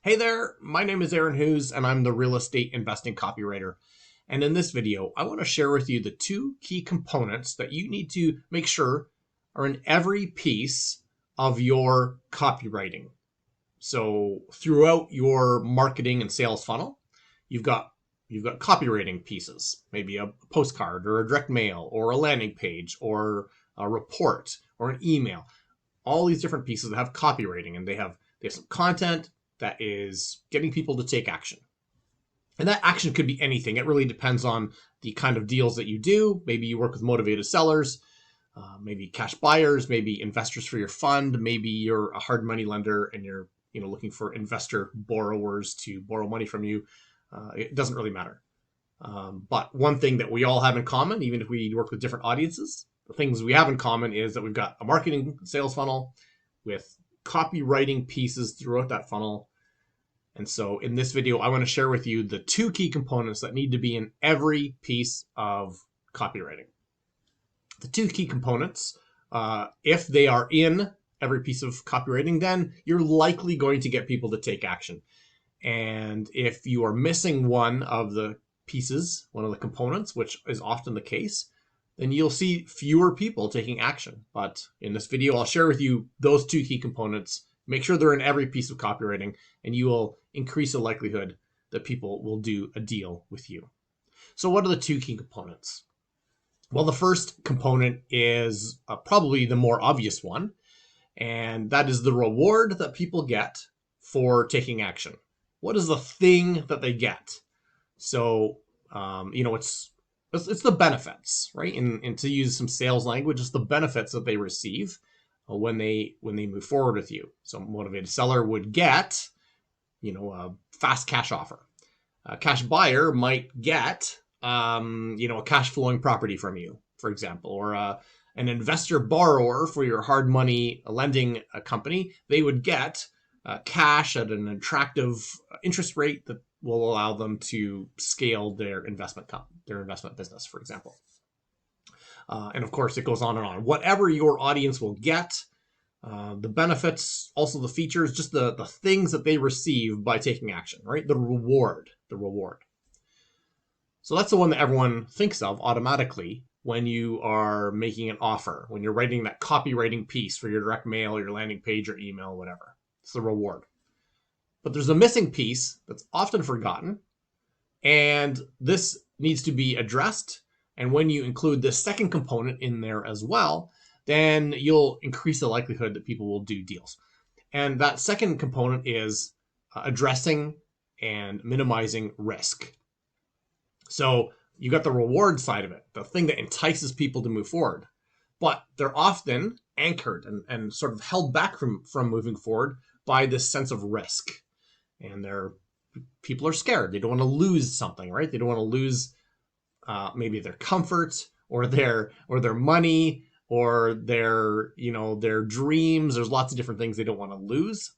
Hey there, my name is Aaron Hughes and I'm the real estate investing copywriter. And in this video, I want to share with you the two key components that you need to make sure are in every piece of your copywriting. So throughout your marketing and sales funnel, you've got copywriting pieces, maybe a postcard or a direct mail or a landing page or a report or an email. All these different pieces that have copywriting, and they have some content that is getting people to take action. And that action could be anything. It really depends on the kind of deals that you do. Maybe you work with motivated sellers, maybe cash buyers, maybe investors for your fund. Maybe you're a hard money lender and you're looking for investor borrowers to borrow money from you. It doesn't really matter. But one thing that we all have in common, even if we work with different audiences, the things we have in common is that we've got a marketing sales funnel with copywriting pieces throughout that funnel. And so in this video, I want to share with you the two key components that need to be in every piece of copywriting. The two key components, if they are in every piece of copywriting, then you're likely going to get people to take action. And if you are missing one of the pieces, one of the components, which is often the case, then you'll see fewer people taking action. But in this video, I'll share with you those two key components. Make sure they're in every piece of copywriting, and you will increase the likelihood that people will do a deal with you. So what are the two key components? Well, the first component is probably the more obvious one, and that is the reward that people get for taking action. What is the thing that they get? So, it's the benefits, right? And to use some sales language, it's the benefits that they receive when they move forward with you. So a motivated seller would get, a fast cash offer. A cash buyer might get, a cash flowing property from you, for example, or an investor borrower for your hard money lending company. They would get cash at an attractive interest rate that will allow them to scale their investment business, for example. And of course, it goes on and on. Whatever your audience will get, the benefits, also the features, just the things that they receive by taking action, right? The reward. So that's the one that everyone thinks of automatically when you are making an offer, when you're writing that copywriting piece for your direct mail, your landing page, or email, whatever. It's the reward. But there's a missing piece that's often forgotten, and this needs to be addressed. And when you include this second component in there as well, then you'll increase the likelihood that people will do deals. And that second component is addressing and minimizing risk. So you got the reward side of it, the thing that entices people to move forward. But they're often anchored and sort of held back from moving forward by this sense of risk. And people are scared. They don't want to lose something, right? They don't want to lose maybe their comfort or their money or their dreams. There's lots of different things they don't want to lose.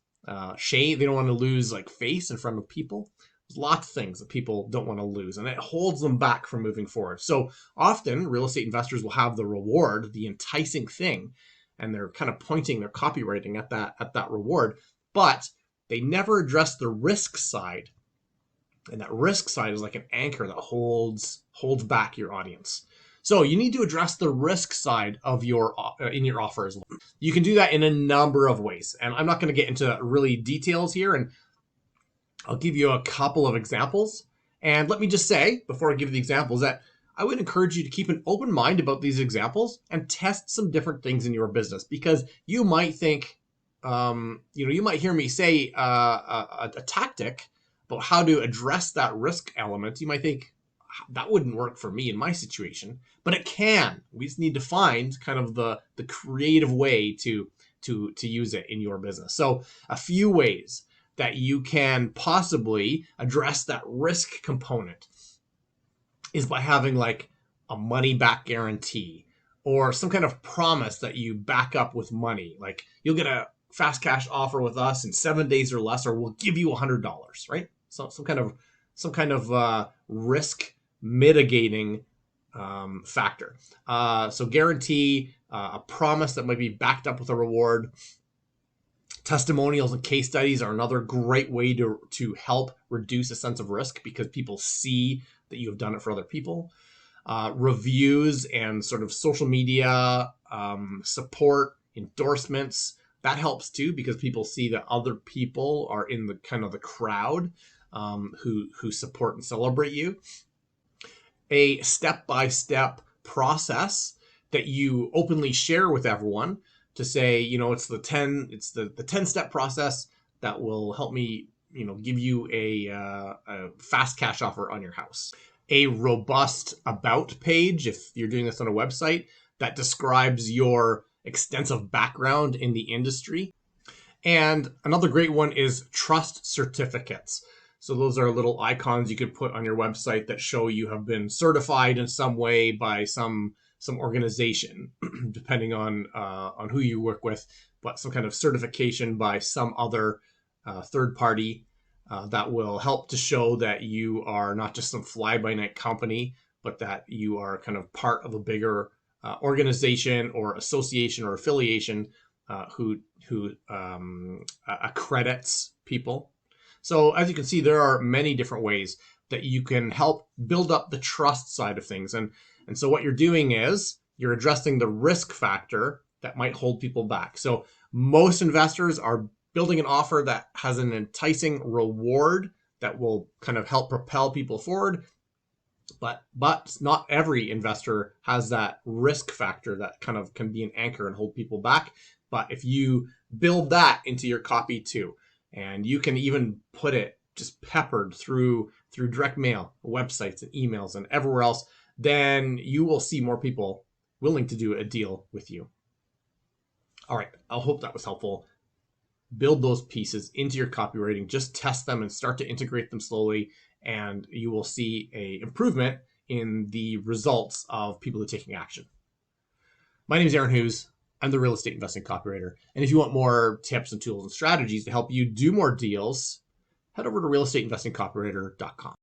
Shame. They don't want to lose face in front of people. There's lots of things that people don't want to lose, and it holds them back from moving forward. So often real estate investors will have the reward, the enticing thing, and they're kind of pointing their copywriting at that reward, but they never address the risk side. And that risk side is like an anchor that holds back your audience. So you need to address the risk side of in your offer as well. You can do that in a number of ways. And I'm not going to get into really details here. And I'll give you a couple of examples. And let me just say, before I give you the examples, that I would encourage you to keep an open mind about these examples and test some different things in your business, because you might think, you might hear me say a tactic about how to address that risk element. You might think that wouldn't work for me in my situation, but it can. We just need to find kind of the creative way to use it in your business. So a few ways that you can possibly address that risk component is by having a money back guarantee or some kind of promise that you back up with money. Like, you'll get a fast cash offer with us in 7 days or less, or we'll give you $100, right? So some kind of risk mitigating factor. So guarantee, a promise that might be backed up with a reward. Testimonials and case studies are another great way to help reduce a sense of risk because people see that you have done it for other people. Reviews and sort of social media support, endorsements, that helps too because people see that other people are in the kind of the crowd who support and celebrate you. A step-by-step process that you openly share with everyone to say, it's the 10-step process that will help me, give you a fast cash offer on your house. A robust about page, if you're doing this on a website, that describes your extensive background in the industry. And another great one is trust certificates. So those are little icons you could put on your website that show you have been certified in some way by some organization, depending on who you work with, but some kind of certification by some other third party that will help to show that you are not just some fly-by-night company, but that you are kind of part of a bigger organization or association or affiliation who accredits people. So as you can see, there are many different ways that you can help build up the trust side of things. And so what you're doing is you're addressing the risk factor that might hold people back. So most investors are building an offer that has an enticing reward that will kind of help propel people forward. But not every investor has that risk factor that kind of can be an anchor and hold people back. But if you build that into your copy too, and you can even put it just peppered through direct mail, websites and emails and everywhere else, then you will see more people willing to do a deal with you. All right, I hope that was helpful. Build those pieces into your copywriting, just test them and start to integrate them slowly, and you will see an improvement in the results of people who are taking action. My name is Aaron Hughes. I'm the real estate investing copywriter. And if you want more tips and tools and strategies to help you do more deals, head over to realestateinvestingcopywriter.com.